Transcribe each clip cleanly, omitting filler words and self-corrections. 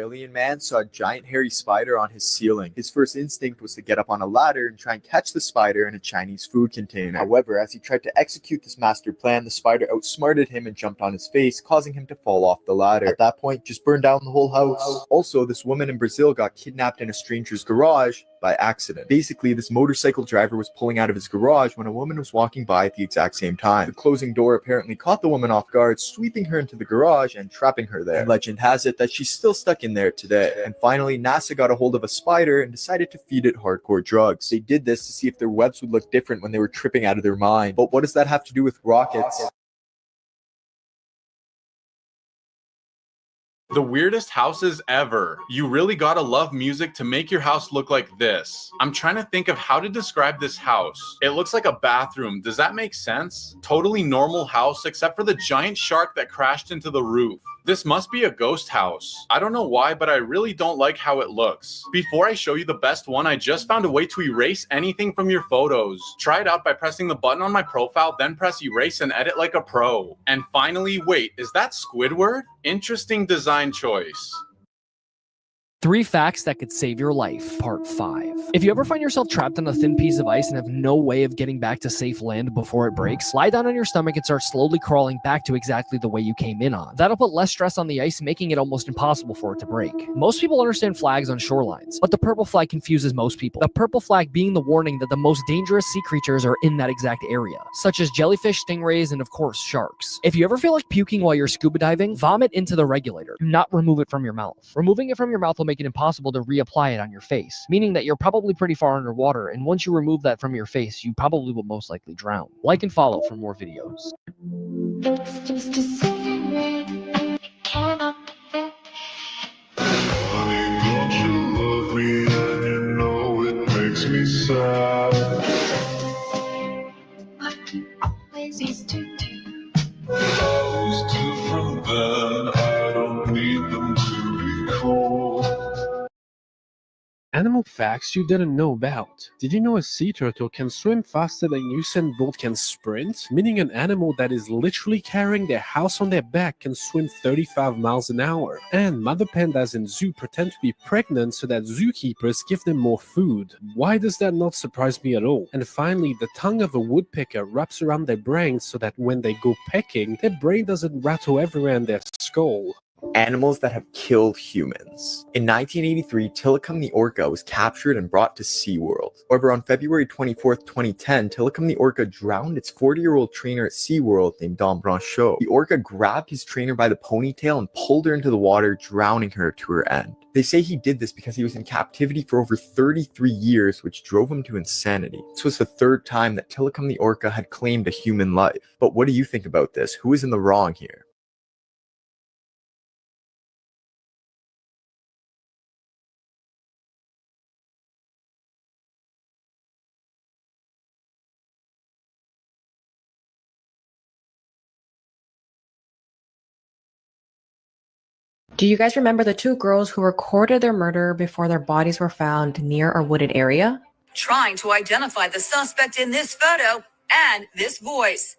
Brazilian man saw a giant hairy spider on his ceiling. His first instinct was to get up on a ladder and try and catch the spider in a Chinese food container. However, as he tried to execute this master plan, the spider outsmarted him and jumped on his face, causing him to fall off the ladder. At that point, just burn down the whole house. Also, this woman in Brazil got kidnapped in a stranger's garage by accident. Basically, this motorcycle driver was pulling out of his garage when a woman was walking by at the exact same time. The closing door apparently caught the woman off guard, sweeping her into the garage and trapping her there. And legend has it that she's still stuck in there today. And finally, NASA got a hold of a spider and decided to feed it hardcore drugs. They did this to see if their webs would look different when they were tripping out of their mind. But what does that have to do with rockets? The weirdest houses ever. You really gotta love music to make your house look like this. I'm trying to think of how to describe this house. It looks like a bathroom. Does that make sense? Totally normal house except for the giant shark that crashed into the roof. This must be a ghost house. I don't know why, but I really don't like how it looks. Before I show you the best one, I just found a way to erase anything from your photos. Try it out by pressing the button on my profile, then press erase and edit like a pro. And finally, wait, is that Squidward? Interesting design choice. 3 facts that could save your life, part 5. If you ever find yourself trapped on a thin piece of ice and have no way of getting back to safe land before it breaks, lie down on your stomach and start slowly crawling back to exactly the way you came in on. That'll put less stress on the ice, making it almost impossible for it to break. Most people understand flags on shorelines, but the purple flag confuses most people. The purple flag being the warning that the most dangerous sea creatures are in that exact area, such as jellyfish, stingrays, and of course, sharks. If you ever feel like puking while you're scuba diving, vomit into the regulator. Do not remove it from your mouth. Removing it from your mouth will make it impossible to reapply it on your face, meaning that you're probably pretty far underwater, and once you remove that from your face, you probably will most likely drown. Like and follow for more videos. It's just a secret I cannot fit. Honey, don't you love me and you know it makes me sad. What you always used to do. Who's different then? I don't need them to be cool. Animal facts you didn't know about. Did you know a sea turtle can swim faster than Usain Bolt can sprint? Meaning an animal that is literally carrying their house on their back can swim 35 miles an hour. And mother pandas in zoo pretend to be pregnant so that zookeepers give them more food. Why does that not surprise me at all? And finally, the tongue of a woodpecker wraps around their brain so that when they go pecking, their brain doesn't rattle everywhere in their skull. Animals that have killed humans. In 1983, Tilikum the orca was captured and brought to SeaWorld. However, on February 24, 2010, Tilikum the orca drowned its 40-year-old trainer at SeaWorld named Dom Branchot. The orca grabbed his trainer by the ponytail and pulled her into the water, drowning her to her end. They say he did this because he was in captivity for over 33 years, which drove him to insanity. This was the 3rd time that Tilikum the orca had claimed a human life. But what do you think about this? Who is in the wrong here? Do you guys remember the 2 girls who recorded their murder before their bodies were found near a wooded area? Trying to identify the suspect in this photo and this voice.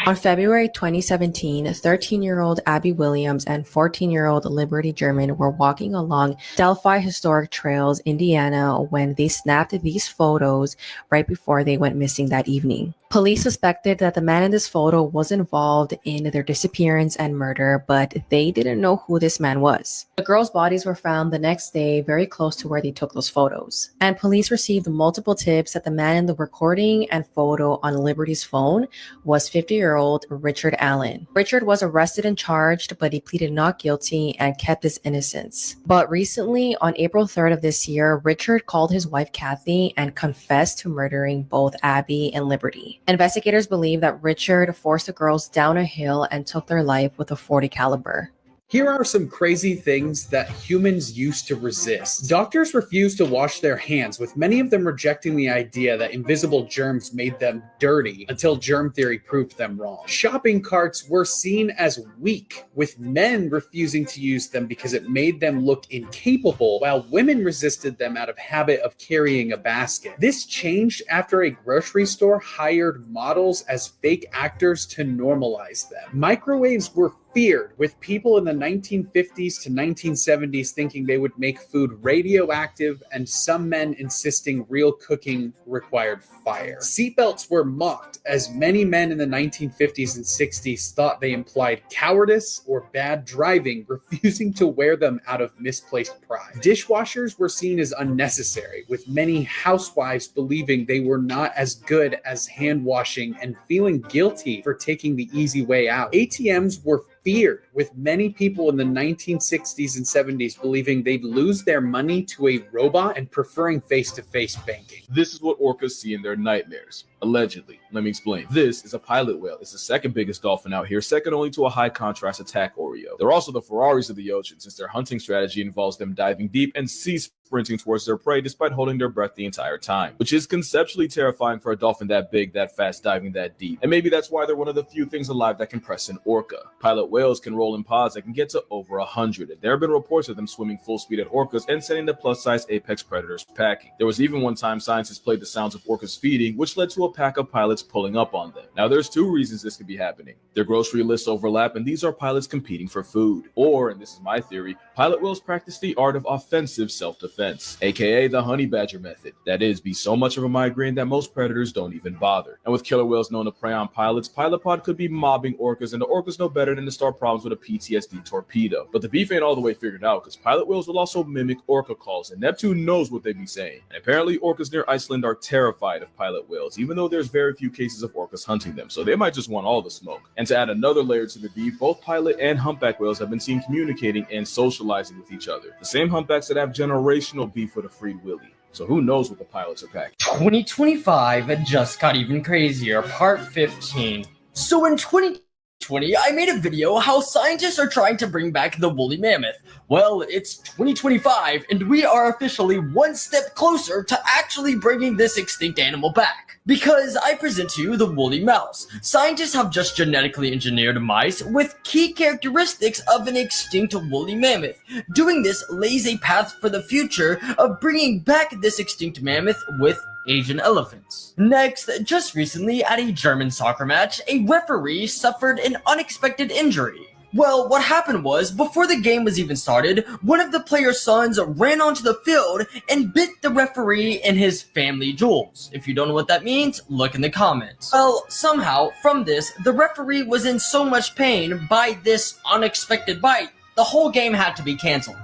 On February 2017, 13-year-old Abby Williams and 14-year-old Liberty German were walking along Delphi Historic Trails, Indiana, when they snapped these photos right before they went missing that evening. Police suspected that the man in this photo was involved in their disappearance and murder, but they didn't know who this man was. The girls' bodies were found the next day very close to where they took those photos. And police received multiple tips that the man in the recording and photo on Liberty's phone was 50-year-old Richard Allen. Richard was arrested and charged, but he pleaded not guilty and kept his innocence. But recently, on April 3rd of this year, Richard called his wife Kathy and confessed to murdering both Abby and Liberty. Investigators believe that Richard forced the girls down a hill and took their life with a .40 caliber. Here are some crazy things that humans used to resist. Doctors refused to wash their hands, with many of them rejecting the idea that invisible germs made them dirty until germ theory proved them wrong. Shopping carts were seen as weak, with men refusing to use them because it made them look incapable, while women resisted them out of habit of carrying a basket. This changed after a grocery store hired models as fake actors to normalize them. Microwaves were feared, with people in the 1950s to 1970s thinking they would make food radioactive and some men insisting real cooking required fire. Seatbelts were mocked, as many men in the 1950s and 60s thought they implied cowardice or bad driving, refusing to wear them out of misplaced pride. Dishwashers were seen as unnecessary, with many housewives believing they were not as good as hand washing and feeling guilty for taking the easy way out. ATMs were feared, with many people in the 1960s and 70s believing they'd lose their money to a robot and preferring face-to-face banking. This is what orcas see in their nightmares. Allegedly. Let me explain. This is a pilot whale. It's the second biggest dolphin out here, second only to a high contrast attack Oreo. They're also the Ferraris of the ocean, since their hunting strategy involves them diving deep and sea sprinting towards their prey despite holding their breath the entire time, which is conceptually terrifying for a dolphin that big, that fast, diving that deep. And maybe that's why they're one of the few things alive that can press an orca. Pilot whales can roll in pods that can get to over 100, and there have been reports of them swimming full speed at orcas and sending the plus-size apex predators packing. There was even one time scientists played the sounds of orcas feeding, which led to a pack of pilots pulling up on them. Now there's two reasons this could be happening. Their grocery lists overlap, and these are pilots competing for food. Or, and this is my theory, pilot whales practice the art of offensive self-defense, aka the honey badger method. That is, be so much of a migraine that most predators don't even bother. And with killer whales known to prey on pilots, Pilot Pod could be mobbing orcas, and the orcas know better than to start problems with a PTSD torpedo. But the beef ain't all the way figured out, because pilot whales will also mimic orca calls, and Neptune knows what they be saying. And apparently orcas near Iceland are terrified of pilot whales, even though there's very few cases of orcas hunting them, so they might just want all the smoke. And to add another layer to the beef, both pilot and humpback whales have been seen communicating and socializing with each other. The same humpbacks that have generational beef with a freed willy. So who knows what the pilots are packing. 2025 just got even crazier, part 15. So in 2020, I made a video how scientists are trying to bring back the woolly mammoth. Well, it's 2025, and we are officially one step closer to actually bringing this extinct animal back. Because I present to you the woolly mouse. Scientists have just genetically engineered mice with key characteristics of an extinct woolly mammoth. Doing this lays a path for the future of bringing back this extinct mammoth with Asian elephants. Next, just recently at a German soccer match, a referee suffered an unexpected injury. Well, what happened was, before the game was even started, one of the player's sons ran onto the field and bit the referee in his family jewels. If you don't know what that means, look in the comments. Well, somehow, from this, the referee was in so much pain by this unexpected bite, the whole game had to be cancelled.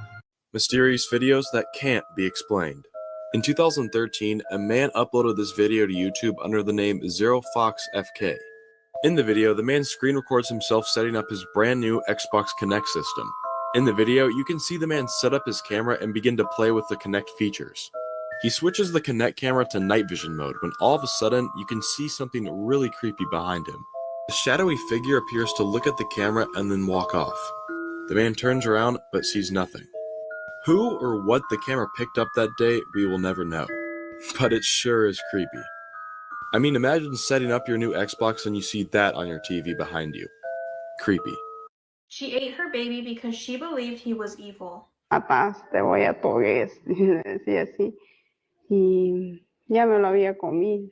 Mysterious videos that can't be explained. In 2013, a man uploaded this video to YouTube under the name ZeroFoxFK. In the video, the man screen records himself setting up his brand new Xbox Kinect system. In the video, you can see the man set up his camera and begin to play with the Kinect features. He switches the Kinect camera to night vision mode when all of a sudden you can see something really creepy behind him. A shadowy figure appears to look at the camera and then walk off. The man turns around but sees nothing. Who or what the camera picked up that day, we will never know. But it sure is creepy. I mean, imagine setting up your new Xbox and you see that on your TV behind you. Creepy. She ate her baby because she believed he was evil. Papás, te voy a togues, decía así. Y ya me lo había comido.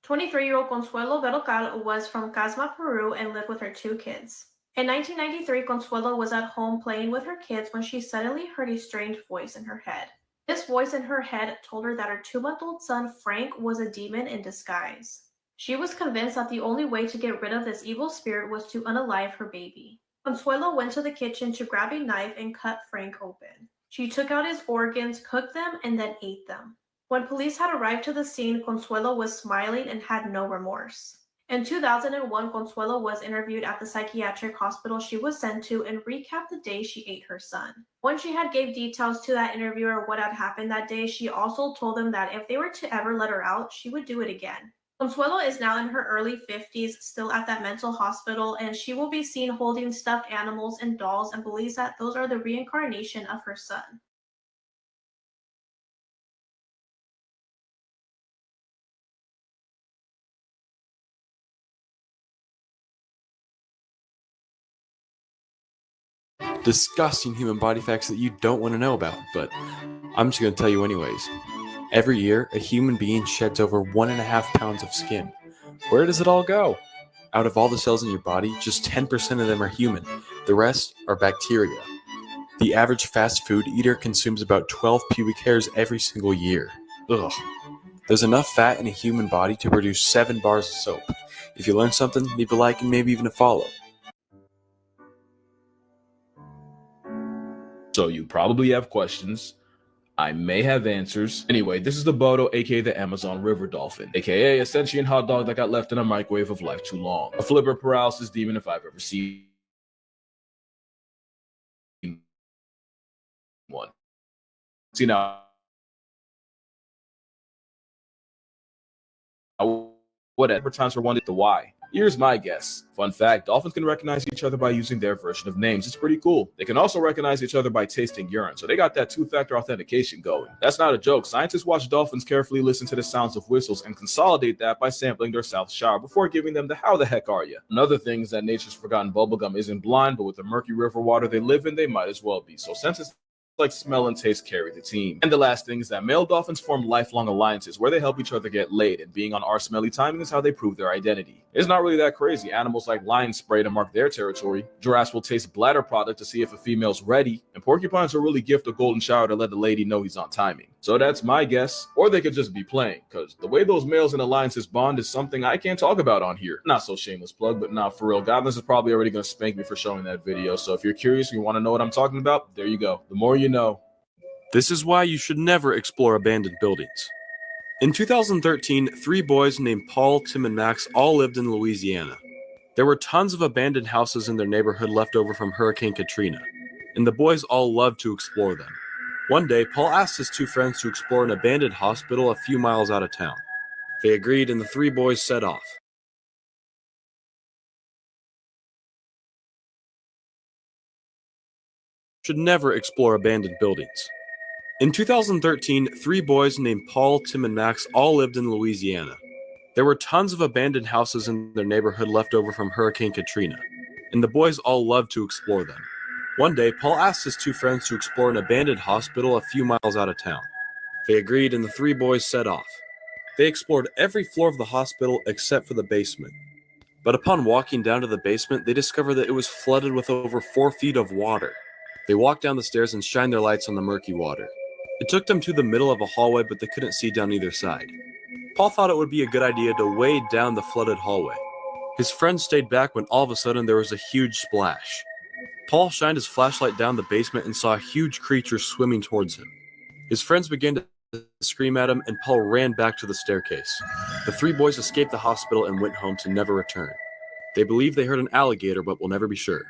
23-year-old Consuelo Vercal was from Casma, Peru, and lived with her 2 kids. In 1993, Consuelo was at home playing with her kids when she suddenly heard a strange voice in her head. This voice in her head told her that her 2-month-old son, Frank, was a demon in disguise. She was convinced that the only way to get rid of this evil spirit was to unalive her baby. Consuelo went to the kitchen to grab a knife and cut Frank open. She took out his organs, cooked them, and then ate them. When police had arrived to the scene, Consuelo was smiling and had no remorse. In 2001, Consuelo was interviewed at the psychiatric hospital she was sent to and recapped the day she ate her son. When she had gave details to that interviewer what had happened that day, she also told them that if they were to ever let her out, she would do it again. Consuelo is now in her early 50s, still at that mental hospital, and she will be seen holding stuffed animals and dolls and believes that those are the reincarnation of her son. Disgusting human body facts that you don't want to know about, but I'm just going to tell you anyways. Every year, a human being sheds over 1.5 pounds of skin. Where does it all go? Out of all the cells in your body, just 10% of them are human. The rest are bacteria. The average fast food eater consumes about 12 pubic hairs every single year. Ugh. There's enough fat in a human body to produce 7 bars of soap. If you learned something, leave a like and maybe even a follow. So you probably have questions. I may have answers. Anyway, this is the Bodo, aka the Amazon River Dolphin, aka a sentient hot dog that got left in a microwave of life too long. A flipper paralysis demon if I've ever seen one. See now, whatever times for one, the why. Here's my guess. Fun fact, dolphins can recognize each other by using their version of names. It's pretty cool. They can also recognize each other by tasting urine, so they got that two-factor authentication going. That's not a joke. Scientists watch dolphins carefully listen to the sounds of whistles and consolidate that by sampling their south shower before giving them the how the heck are you. Another thing is that nature's forgotten bubblegum isn't blind, but with the murky river water they live in, they might as well be. So senses like smell and taste carry the team. And the last thing is that male dolphins form lifelong alliances where they help each other get laid, and being on our smelly timing is how they prove their identity. It's not really that crazy. Animals like lions spray to mark their territory. Giraffes will taste bladder product to see if a female's ready, and porcupines will really gift a golden shower to let the lady know he's on timing. So that's my guess. Or they could just be playing, because the way those males in alliances bond is something I can't talk about on here. Not so shameless plug, but nah, for real, Godless is probably already going to spank me for showing that video, so if you're curious and you want to know what I'm talking about, there you go. The more you know. This is why you should never explore abandoned buildings. In 2013, 3 boys named Paul, Tim, and Max all lived in Louisiana. There were tons of abandoned houses in their neighborhood left over from Hurricane Katrina, and the boys all loved to explore them. One day, Paul asked his 2 friends to explore an abandoned hospital a few miles out of town. They agreed, and the 3 boys set off. Should never explore abandoned buildings. In 2013, 3 boys named Paul, Tim, and Max all lived in Louisiana. There were tons of abandoned houses in their neighborhood left over from Hurricane Katrina, and the boys all loved to explore them. One day, Paul asked his 2 friends to explore an abandoned hospital a few miles out of town. They agreed, and the 3 boys set off. They explored every floor of the hospital except for the basement. But upon walking down to the basement, they discovered that it was flooded with over 4 feet of water. They walked down the stairs and shined their lights on the murky water. It took them to the middle of a hallway, but they couldn't see down either side. Paul thought it would be a good idea to wade down the flooded hallway. His friends stayed back when all of a sudden there was a huge splash. Paul shined his flashlight down the basement and saw a huge creature swimming towards him. His friends began to scream at him, and Paul ran back to the staircase. The 3 boys escaped the hospital and went home to never return. They believe they heard an alligator, but will never be sure.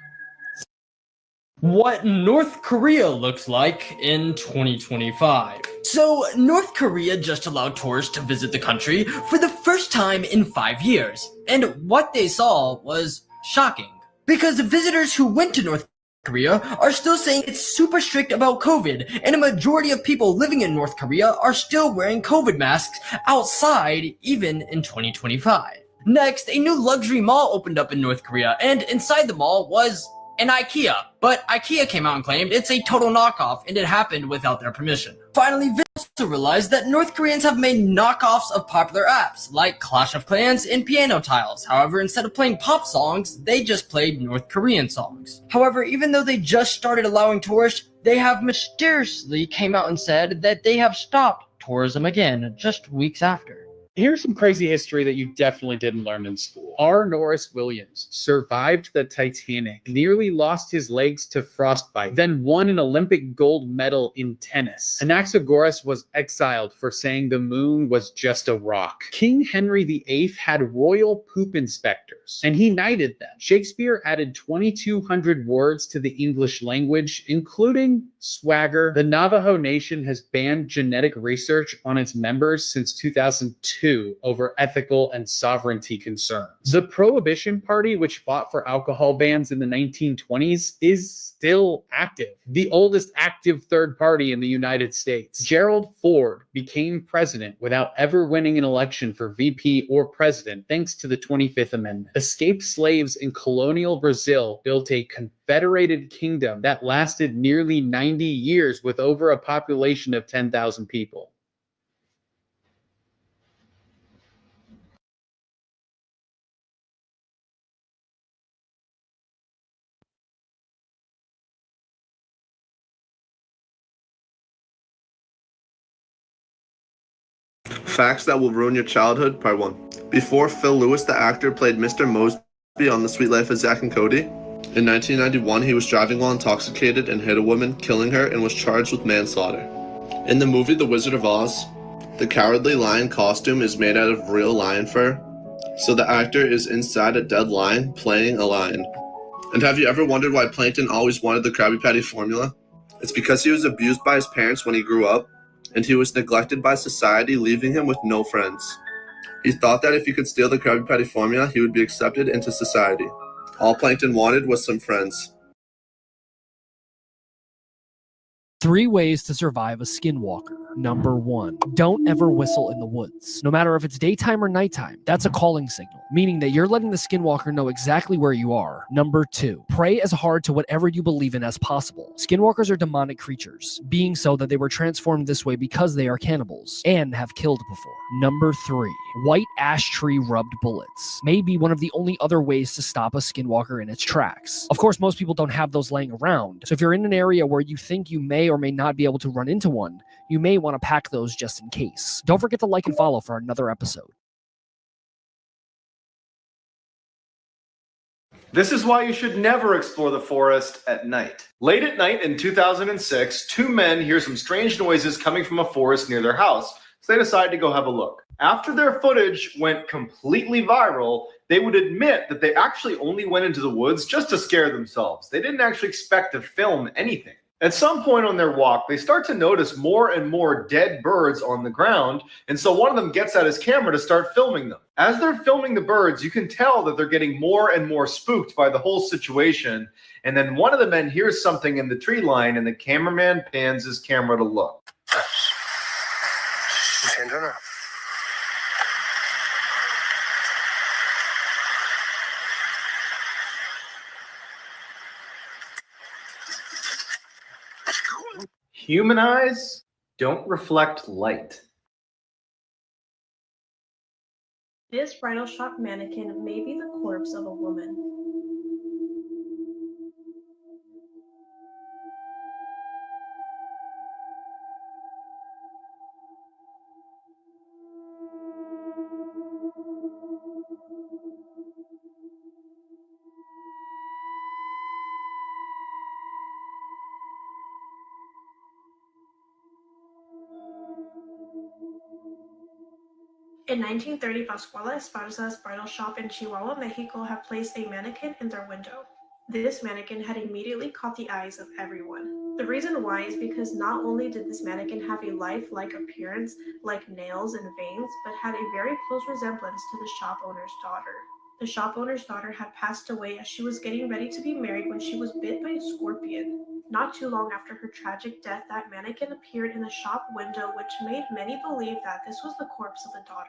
What North Korea looks like in 2025. So, North Korea just allowed tourists to visit the country for the first time in 5 years. And what they saw was shocking. Because the visitors who went to North Korea are still saying it's super strict about COVID, and a majority of people living in North Korea are still wearing COVID masks outside even in 2025. Next, a new luxury mall opened up in North Korea, and inside the mall was an IKEA, but IKEA came out and claimed it's a total knockoff and it happened without their permission. Finally, Vince also realized that North Koreans have made knockoffs of popular apps like Clash of Clans and Piano Tiles. However, instead of playing pop songs, they just played North Korean songs. However, even though they just started allowing tourists, they have mysteriously came out and said that they have stopped tourism again just weeks after. Here's some crazy history that you definitely didn't learn in school. R. Norris Williams survived the Titanic, nearly lost his legs to frostbite, then won an Olympic gold medal in tennis. Anaxagoras was exiled for saying the moon was just a rock. King Henry VIII had royal poop inspectors, and he knighted them. Shakespeare added 2,200 words to the English language, including swagger. The Navajo Nation has banned genetic research on its members since 2002 over ethical and sovereignty concerns. The Prohibition Party, which fought for alcohol bans in the 1920s, is still active, the oldest active third party in the United States. Gerald Ford became president without ever winning an election for VP or president thanks to the 25th Amendment. Escaped slaves in colonial Brazil built a confederated kingdom that lasted nearly 90 years with over a population of 10,000 people. Facts that will ruin your childhood, part 1. Before Phil Lewis, the actor, played Mr. Mosby on The Sweet Life of Zack and Cody, in 1991 he was driving while intoxicated and hit a woman, killing her, and was charged with manslaughter. In the movie The Wizard of Oz, the Cowardly Lion costume is made out of real lion fur, so the actor is inside a dead lion playing a lion. And have you ever wondered why Plankton always wanted the Krabby Patty formula? It's because he was abused by his parents when he grew up, and he was neglected by society, leaving him with no friends. He thought that if he could steal the Krabby Patty formula, he would be accepted into society. All Plankton wanted was some friends. 3 ways to survive a skinwalker. Number 1, don't ever whistle in the woods. No matter if it's daytime or nighttime, that's a calling signal, meaning that you're letting the skinwalker know exactly where you are. Number 2, pray as hard to whatever you believe in as possible. Skinwalkers are demonic creatures, being so that they were transformed this way because they are cannibals and have killed before. Number 3, white ash tree rubbed bullets may be one of the only other ways to stop a skinwalker in its tracks. Of course, most people don't have those laying around, so if you're in an area where you think you may or may not be able to run into one, you may want to pack those just in case. Don't forget to like and follow for another episode. This is why you should never explore the forest at night. Late at night in 2006, 2 men hear some strange noises coming from a forest near their house, so they decide to go have a look. After their footage went completely viral, they would admit that they actually only went into the woods just to scare themselves. They didn't actually expect to film anything. At some point on their walk, they start to notice more and more dead birds on the ground, and so one of them gets out his camera to start filming them. As they're filming the birds, you can tell that they're getting more and more spooked by the whole situation, and then one of the men hears something in the tree line, and the cameraman pans his camera to look. Human eyes don't reflect light. This bridal shop mannequin may be the corpse of a woman. In 1930, Pascuala Esparza's bridal shop in Chihuahua, Mexico had placed a mannequin in their window. This mannequin had immediately caught the eyes of everyone. The reason why is because not only did this mannequin have a lifelike appearance, like nails and veins, but had a very close resemblance to the shop owner's daughter. The shop owner's daughter had passed away as she was getting ready to be married when she was bit by a scorpion. Not too long after her tragic death, that mannequin appeared in the shop window, which made many believe that this was the corpse of the daughter.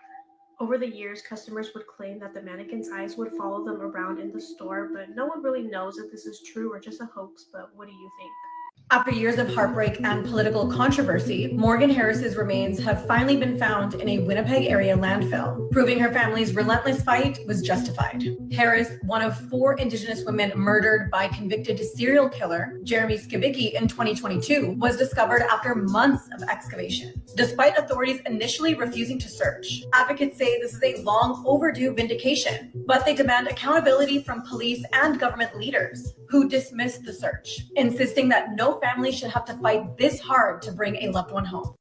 Over the years, customers would claim that the mannequin's eyes would follow them around in the store, but no one really knows if this is true or just a hoax, but what do you think? After years of heartbreak and political controversy, Morgan Harris's remains have finally been found in a Winnipeg area landfill, proving her family's relentless fight was justified. Harris, one of 4 Indigenous women murdered by convicted serial killer Jeremy Skibicki in 2022, was discovered after months of excavation. Despite authorities initially refusing to search, advocates say this is a long overdue vindication, but they demand accountability from police and government leaders who dismissed the search, insisting that no family should have to fight this hard to bring a loved one home.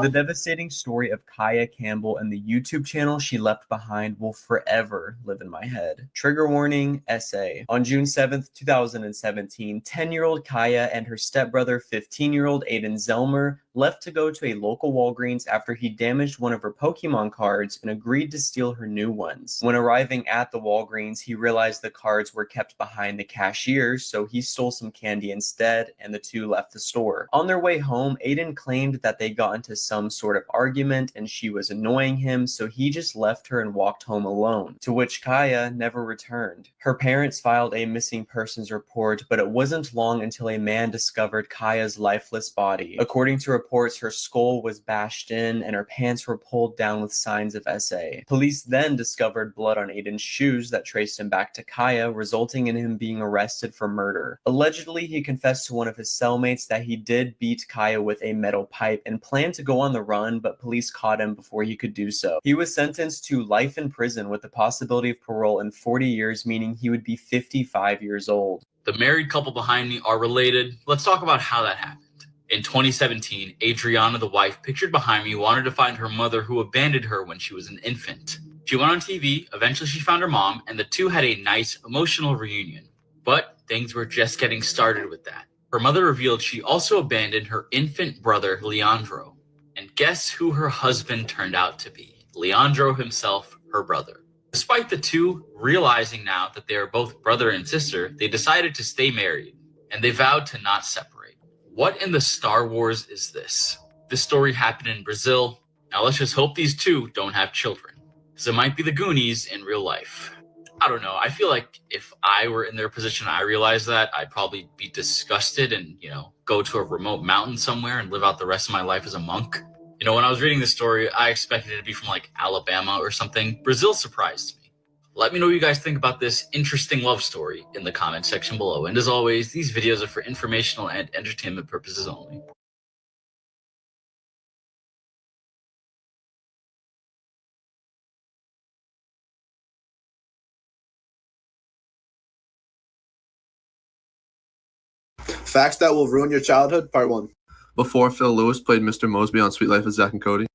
The devastating story of Kaya Campbell and the YouTube channel she left behind will forever live in my head. Trigger warning, essay. On June 7th, 2017, 10-year-old Kaya and her stepbrother, 15-year-old Aiden Zelmer, left to go to a local Walgreens after he damaged one of her Pokemon cards and agreed to steal her new ones. When arriving at the Walgreens, he realized the cards were kept behind the cashier, so he stole some candy instead, and the two left the store. On their way home, Aiden claimed that they got into some sort of argument and she was annoying him, so he just left her and walked home alone, to which Kaya never returned. Her parents filed a missing persons report, but it wasn't long until a man discovered Kaya's lifeless body. According to reports her skull was bashed in and her pants were pulled down with signs of SA. Police then discovered blood on Aiden's shoes that traced him back to Kaya, resulting in him being arrested for murder. Allegedly, he confessed to one of his cellmates that he did beat Kaya with a metal pipe and planned to go on the run, but police caught him before he could do so. He was sentenced to life in prison with the possibility of parole in 40 years, meaning he would be 55 years old. The married couple behind me are related. Let's talk about how that happened. In 2017, Adriana, the wife pictured behind me, wanted to find her mother who abandoned her when she was an infant. She went on TV, eventually she found her mom, and the two had a nice, emotional reunion. But things were just getting started with that. Her mother revealed she also abandoned her infant brother, Leandro. And guess who her husband turned out to be? Leandro himself, her brother. Despite the two realizing now that they are both brother and sister, they decided to stay married, and they vowed to not separate. What in the Star Wars is this? This story happened in Brazil. Now let's just hope these two don't have children, because it might be the Goonies in real life. I don't know. I feel like if I were in their position, I realized that, I'd probably be disgusted and, go to a remote mountain somewhere and live out the rest of my life as a monk. When I was reading this story, I expected it to be from like Alabama or something. Brazil surprised me. Let me know what you guys think about this interesting love story in the comment section below. And as always, these videos are for informational and entertainment purposes only. Facts that will ruin your childhood, part 1. Before Phil Lewis played Mr. Mosby on Sweet Life of Zack and Cody.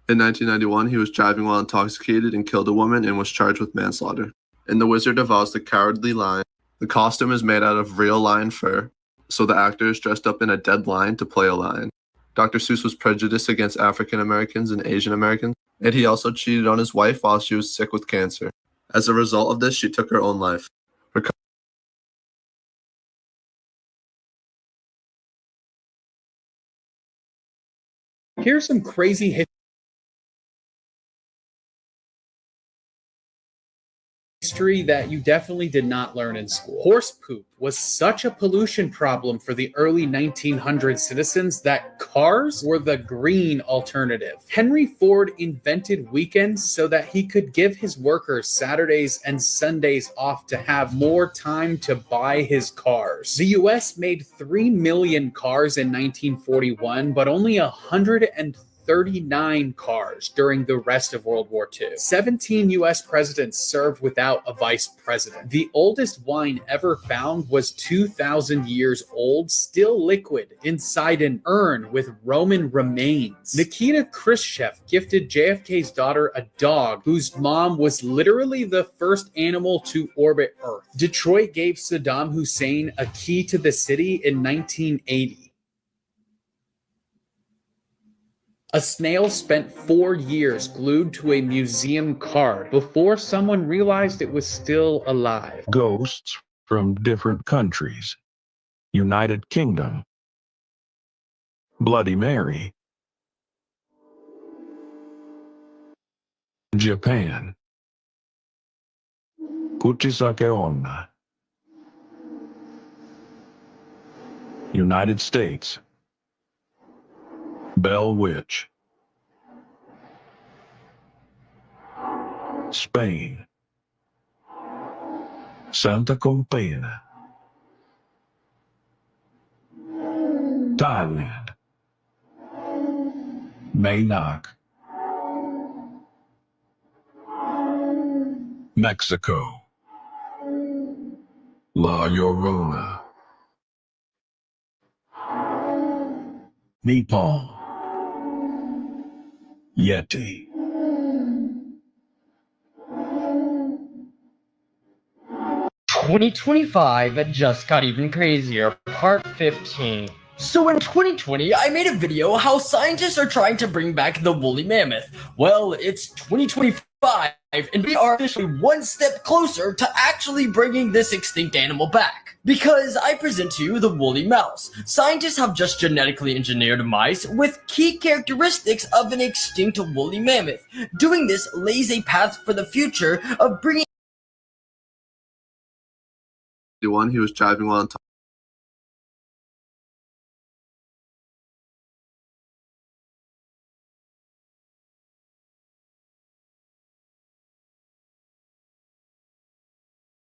In 1991, he was driving while intoxicated and killed a woman and was charged with manslaughter. In The Wizard of Oz, The Cowardly Lion, the costume is made out of real lion fur, so the actor is dressed up in a dead lion to play a lion. Dr. Seuss was prejudiced against African Americans and Asian Americans, and he also cheated on his wife while she was sick with cancer. As a result of this, she took her own life. Here's some crazy history that you definitely did not learn in school. Horse poop was such a pollution problem for the early 1900s citizens that cars were the green alternative. Henry Ford invented weekends so that he could give his workers Saturdays and Sundays off to have more time to buy his cars. The US made 3 million cars in 1941, but only 139 cars during the rest of World War II. 17 US presidents served without a vice president. The oldest wine ever found was 2,000 years old, still liquid, inside an urn with Roman remains. Nikita Khrushchev gifted JFK's daughter a dog whose mom was literally the first animal to orbit Earth. Detroit gave Saddam Hussein a key to the city in 1980. A snail spent 4 years glued to a museum card before someone realized it was still alive. Ghosts from different countries. United Kingdom. Bloody Mary. Japan. Kuchisake Onna. United States. Bell Witch. Spain. Santa Compena. Thailand. Maynak. Mexico. La Llorona. Nepal. Yeti. "2025 just got even crazier, part 15. So in 2020, I made a video how scientists are trying to bring back the woolly mammoth. Well, it's 2025, and we are officially one step closer to actually bringing this extinct animal back. Because I present to you the woolly mouse. Scientists have just genetically engineered mice with key characteristics of an extinct woolly mammoth. Doing this lays a path for the future of bringing He was driving while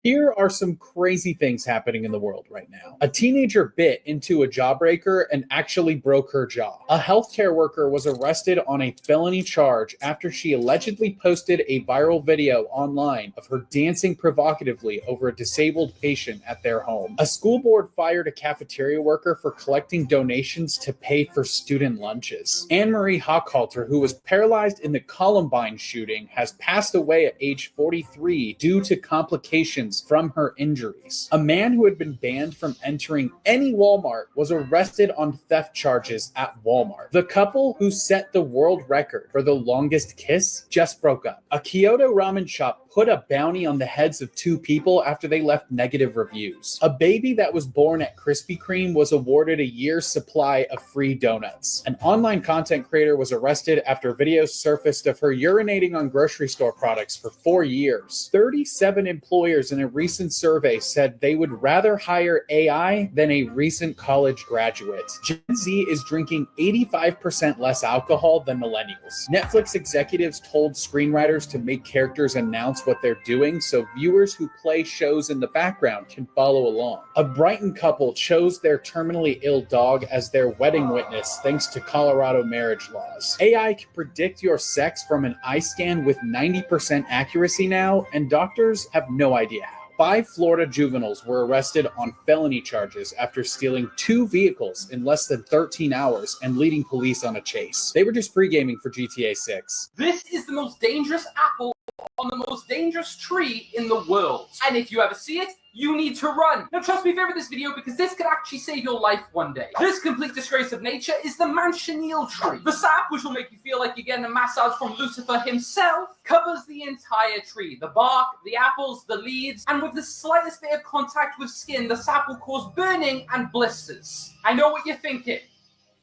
Here are some crazy things happening in the world right now. A teenager bit into a jawbreaker and actually broke her jaw. A healthcare worker was arrested on a felony charge after she allegedly posted a viral video online of her dancing provocatively over a disabled patient at their home. A school board fired a cafeteria worker for collecting donations to pay for student lunches. Anne-Marie Hochhalter, who was paralyzed in the Columbine shooting, has passed away at age 43 due to complications from her injuries. A man who had been banned from entering any Walmart was arrested on theft charges at Walmart. The couple who set the world record for the longest kiss just broke up. A Kyoto ramen shop put a bounty on the heads of 2 people after they left negative reviews. A baby that was born at Krispy Kreme was awarded a year's supply of free donuts. An online content creator was arrested after videos surfaced of her urinating on grocery store products for 4 years. 37 employers in a recent survey said they would rather hire AI than a recent college graduate. Gen Z is drinking 85% less alcohol than millennials. Netflix executives told screenwriters to make characters announce what they're doing so viewers who play shows in the background can follow along. A Brighton couple chose their terminally ill dog as their wedding witness thanks to Colorado marriage laws. AI can predict your sex from an eye scan with 90% accuracy now, and doctors have no idea how. 5 Florida juveniles were arrested on felony charges after stealing 2 vehicles in less than 13 hours and leading police on a chase. They were just pre-gaming for GTA 6. This is the most dangerous apple on the most dangerous tree in the world. And if you ever see it, you need to run. Now trust me, favor this video because this could actually save your life one day. This complete disgrace of nature is the manchineel tree. The sap, which will make you feel like you're getting a massage from Lucifer himself, covers the entire tree. The bark, the apples, the leaves, and with the slightest bit of contact with skin, the sap will cause burning and blisters. I know what you're thinking.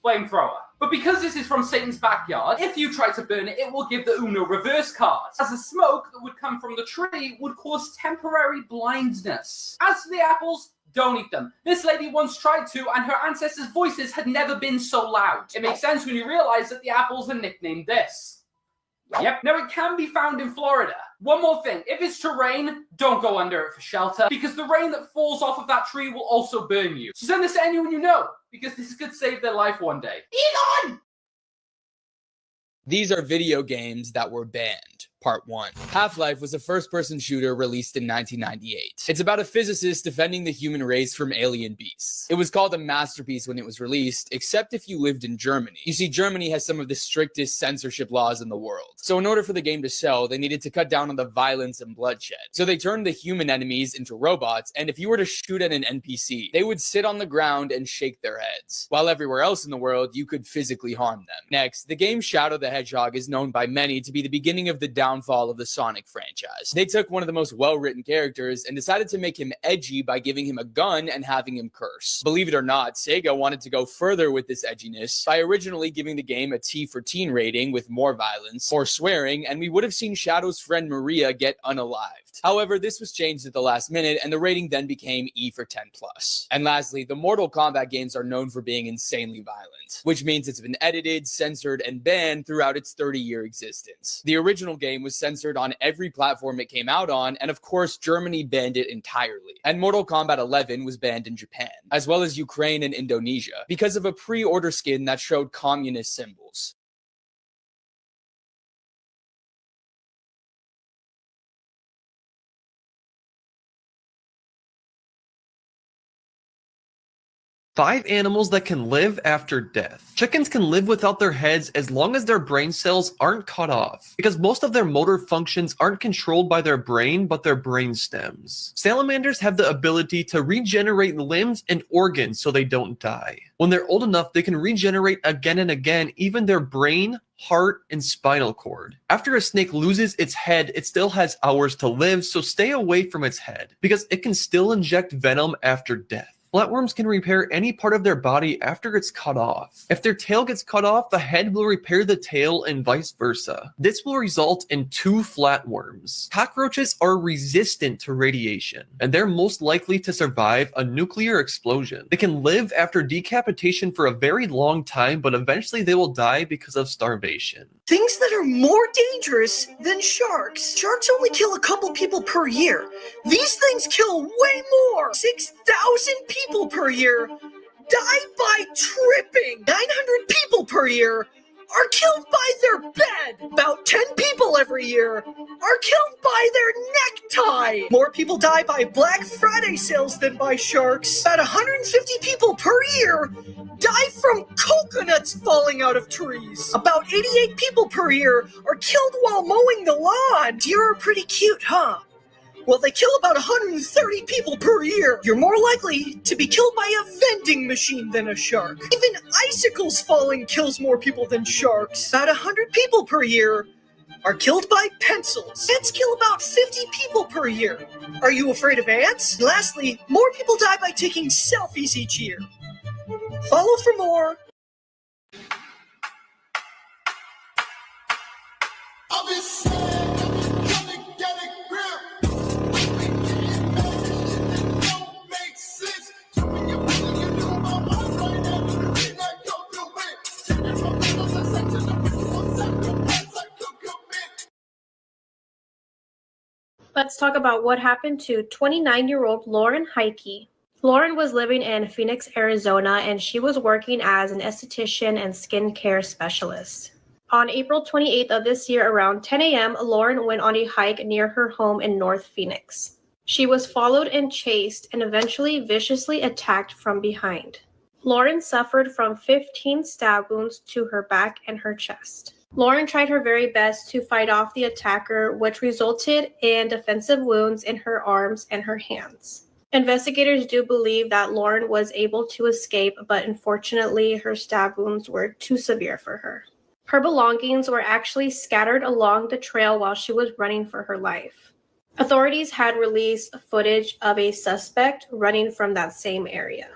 Flamethrower. But because this is from Satan's backyard, if you try to burn it, it will give the Uno reverse cards, as the smoke that would come from the tree would cause temporary blindness. As for the apples, don't eat them. This lady once tried to, and her ancestors' voices had never been so loud. It makes sense when you realize that the apples are nicknamed this. Yep. Now it can be found in Florida. One more thing, if it's to rain, don't go under it for shelter, because the rain that falls off of that tree will also burn you. So send this to anyone you know, because this could save their life one day. Elon! These are video games that were banned. Part 1. Half-Life was a first-person shooter released in 1998. It's about a physicist defending the human race from alien beasts. It was called a masterpiece when it was released, except if you lived in Germany. You see, Germany has some of the strictest censorship laws in the world. So in order for the game to sell, they needed to cut down on the violence and bloodshed. So they turned the human enemies into robots, and if you were to shoot at an NPC, they would sit on the ground and shake their heads. While everywhere else in the world, you could physically harm them. Next, the game Shadow the Hedgehog is known by many to be the beginning of the downfall of the Sonic franchise. They took one of the most well-written characters and decided to make him edgy by giving him a gun and having him curse. Believe it or not, Sega wanted to go further with this edginess by originally giving the game a T for teen rating with more violence, more swearing, and we would have seen Shadow's friend Maria get unalived. However, this was changed at the last minute, and the rating then became E for 10+. And lastly, the Mortal Kombat games are known for being insanely violent, which means it's been edited, censored, and banned throughout its 30-year existence. The original game was censored on every platform it came out on, and of course, Germany banned it entirely. And Mortal Kombat 11 was banned in Japan, as well as Ukraine and Indonesia, because of a pre-order skin that showed communist symbols. Five animals that can live after death. Chickens can live without their heads as long as their brain cells aren't cut off, because most of their motor functions aren't controlled by their brain, but their brain stems. Salamanders have the ability to regenerate limbs and organs so they don't die. When they're old enough, they can regenerate again and again, even their brain, heart, and spinal cord. After a snake loses its head, it still has hours to live, so stay away from its head, because it can still inject venom after death. Flatworms can repair any part of their body after it's cut off. If their tail gets cut off, the head will repair the tail and vice versa. This will result in 2 flatworms. Cockroaches are resistant to radiation, and they're most likely to survive a nuclear explosion. They can live after decapitation for a very long time, but eventually they will die because of starvation. Things that are more dangerous than sharks. Sharks only kill a couple people per year. These things kill way more. 6,000 people per year die by tripping. 900 people per year are killed by their bed. About 10 people every year are killed by their necktie. More people die by Black Friday sales than by sharks. About 150 people per year die from coconuts falling out of trees. About 88 people per year are killed while mowing the lawn. Deer are pretty cute, huh? Well, they kill about 130 people per year. You're more likely to be killed by a vending machine than a shark. Even icicles falling kills more people than sharks. About 100 people per year are killed by pencils. Ants kill about 50 people per year. Are you afraid of ants? Lastly, more people die by taking selfies each year. Follow for more. Let's talk about what happened to 29-year-old Lauren Heike. Lauren was living in Phoenix, Arizona, and she was working as an esthetician and skincare specialist. On April 28th of this year, around 10 a.m., Lauren went on a hike near her home in North Phoenix. She was followed and chased and eventually viciously attacked from behind. Lauren suffered from 15 stab wounds to her back and her chest. Lauren tried her very best to fight off the attacker, which resulted in defensive wounds in her arms and her hands. Investigators do believe that Lauren was able to escape, but unfortunately, her stab wounds were too severe for her. Her belongings were actually scattered along the trail while she was running for her life. Authorities had released footage of a suspect running from that same area.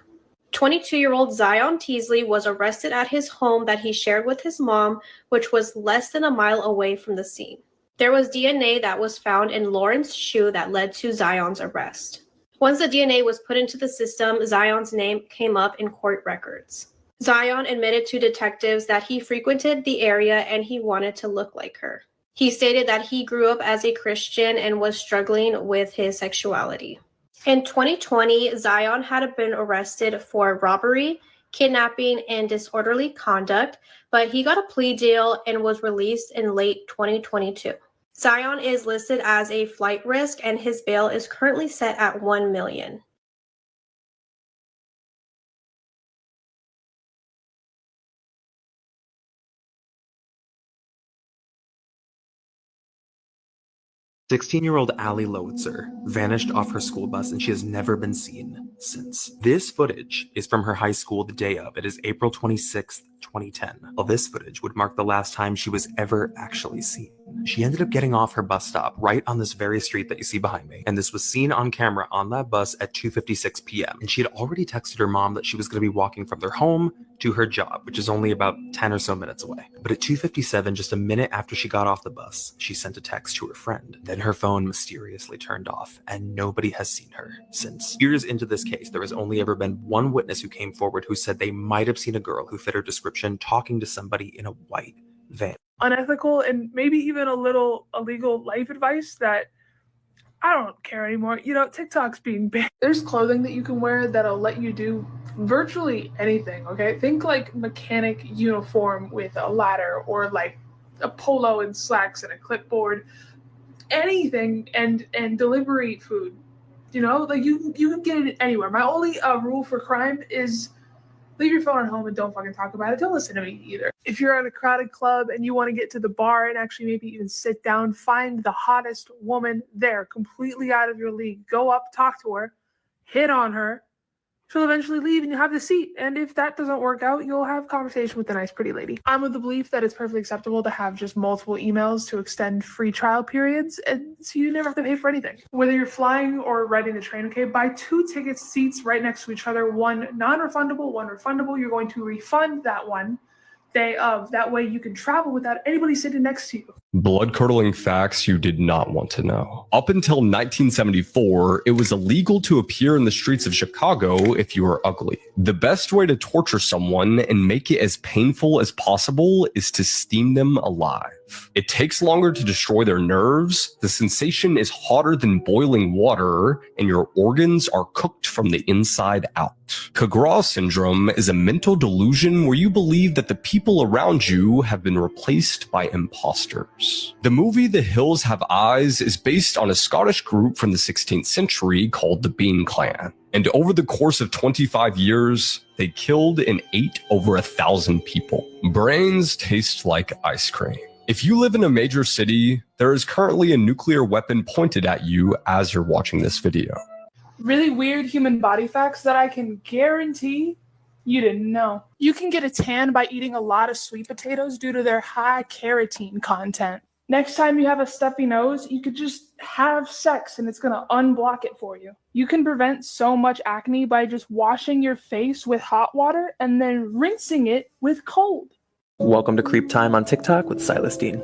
22-year-old Zion Teasley was arrested at his home that he shared with his mom, which was less than a mile away from the scene. There was DNA that was found in Lauren's shoe that led to Zion's arrest. Once the DNA was put into the system, Zion's name came up in court records. Zion admitted to detectives that he frequented the area and he wanted to look like her. He stated that he grew up as a Christian and was struggling with his sexuality. In 2020, Zion had been arrested for robbery, kidnapping, and disorderly conduct, but he got a plea deal and was released in late 2022. Zion is listed as a flight risk and his bail is currently set at $1 million. "16-year-old Allie Lowitzer vanished off her school bus and she has never been seen since. This footage is from her high school the day of. It is April 26th, 2010. Well, this footage would mark the last time she was ever actually seen. She ended up getting off her bus stop right on this very street that you see behind me, and this was seen on camera on that bus at 2:56 p.m. And she had already texted her mom that she was going to be walking from their home to her job, which is only about 10 or so minutes away. But at 2:57, just a minute after she got off the bus, she sent a text to her friend. Then her phone mysteriously turned off, and nobody has seen her since. Years into this case, there has only ever been one witness who came forward who said they might have seen a girl who fit her description talking to somebody in a white van. Unethical and maybe even a little illegal life advice that I don't care anymore. You know, TikTok's being banned. There's clothing that you can wear that'll let you do virtually anything, okay? Think like mechanic uniform with a ladder or like a polo and slacks and a clipboard. Anything and delivery food. You know, like you can get it anywhere. My only rule for crime is leave your phone at home and don't fucking talk about it. Don't listen to me either. If you're at a crowded club and you want to get to the bar and actually maybe even sit down, find the hottest woman there, completely out of your league. Go up, talk to her, hit on her, she'll eventually leave and you'll have the seat. And if that doesn't work out, you'll have a conversation with the nice pretty lady. I'm of the belief that it's perfectly acceptable to have just multiple emails to extend free trial periods, and so you never have to pay for anything. Whether you're flying or riding the train, okay, buy 2 ticket seats right next to each other, one non-refundable, one refundable. You're going to refund that one day of. That way you can travel without anybody sitting next to you. Blood-curdling facts you did not want to know. Up until 1974, it was illegal to appear in the streets of Chicago if you were ugly. The best way to torture someone and make it as painful as possible is to steam them alive. It takes longer to destroy their nerves, the sensation is hotter than boiling water, and your organs are cooked from the inside out. Kagura syndrome is a mental delusion where you believe that the people around you have been replaced by imposters. The movie The Hills Have Eyes is based on a Scottish group from the 16th century called the Bean Clan. And over the course of 25 years, they killed and ate over 1,000 people. Brains taste like ice cream. If you live in a major city, there is currently a nuclear weapon pointed at you as you're watching this video. Really weird human body facts that I can guarantee you didn't know. You can get a tan by eating a lot of sweet potatoes due to their high carotene content. Next time you have a stuffy nose, you could just have sex and it's gonna unblock it for you. You can prevent so much acne by just washing your face with hot water and then rinsing it with cold. Welcome to Creep Time on TikTok with Silas Dean.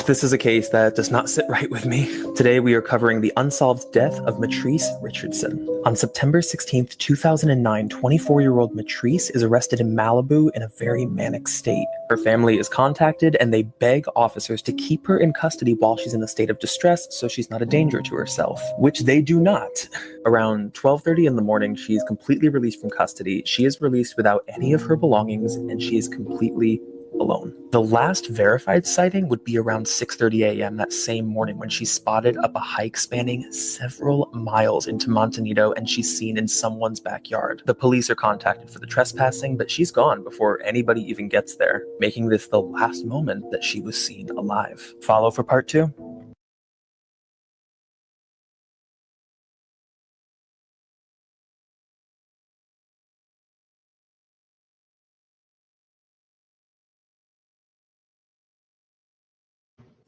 This is a case that does not sit right with me. Today we are covering the unsolved death of Matrice Richardson. On September 16th, 2009, 24-year-old Matrice is arrested in Malibu in a very manic state. Her family is contacted and they beg officers to keep her in custody while she's in a state of distress so she's not a danger to herself, which they do not. Around 12:30 in the morning, she is completely released from custody. She is released without any of her belongings and she is completely alone. The last verified sighting would be around 6:30 a.m. that same morning when she's spotted up a hike spanning several miles into Montanito and she's seen in someone's backyard. The police are contacted for the trespassing, but she's gone before anybody even gets there, making this the last moment that she was seen alive. Follow for part 2.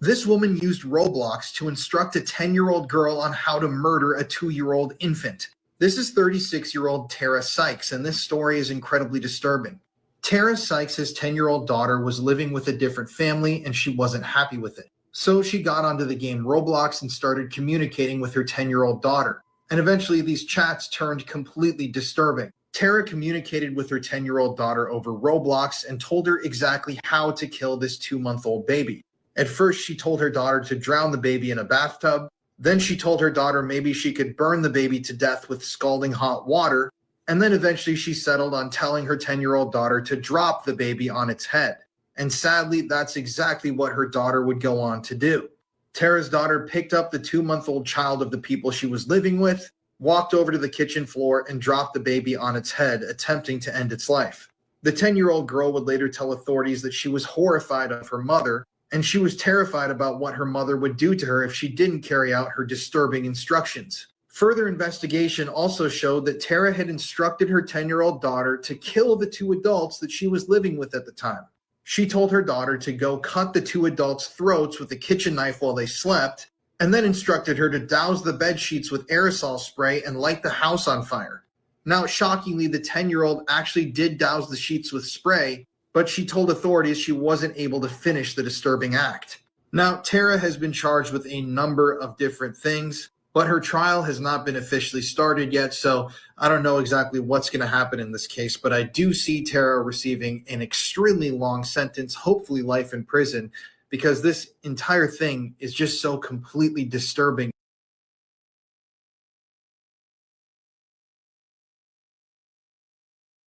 This woman used Roblox to instruct a 10-year-old girl on how to murder a 2-year-old infant. This is 36-year-old Tara Sykes, and this story is incredibly disturbing. Tara Sykes' 10-year-old daughter was living with a different family, and she wasn't happy with it. So she got onto the game Roblox and started communicating with her 10-year-old daughter. And eventually these chats turned completely disturbing. Tara communicated with her 10-year-old daughter over Roblox and told her exactly how to kill this 2-month-old baby. At first, she told her daughter to drown the baby in a bathtub. Then she told her daughter maybe she could burn the baby to death with scalding hot water. And then eventually she settled on telling her 10-year-old daughter to drop the baby on its head. And sadly, that's exactly what her daughter would go on to do. Tara's daughter picked up the 2-month-old child of the people she was living with, walked over to the kitchen floor, and dropped the baby on its head, attempting to end its life. The 10-year-old girl would later tell authorities that she was horrified of her mother, and she was terrified about what her mother would do to her if she didn't carry out her disturbing instructions. Further investigation also showed that Tara had instructed her 10-year-old daughter to kill the 2 adults that she was living with at the time. She told her daughter to go cut the 2 adults' throats with a kitchen knife while they slept, and then instructed her to douse the bed sheets with aerosol spray and light the house on fire. Now, shockingly, the 10-year-old actually did douse the sheets with spray, but she told authorities she wasn't able to finish the disturbing act. Now, Tara has been charged with a number of different things, but her trial has not been officially started yet, so I don't know exactly what's going to happen in this case, but I do see Tara receiving an extremely long sentence, hopefully life in prison, because this entire thing is just so completely disturbing.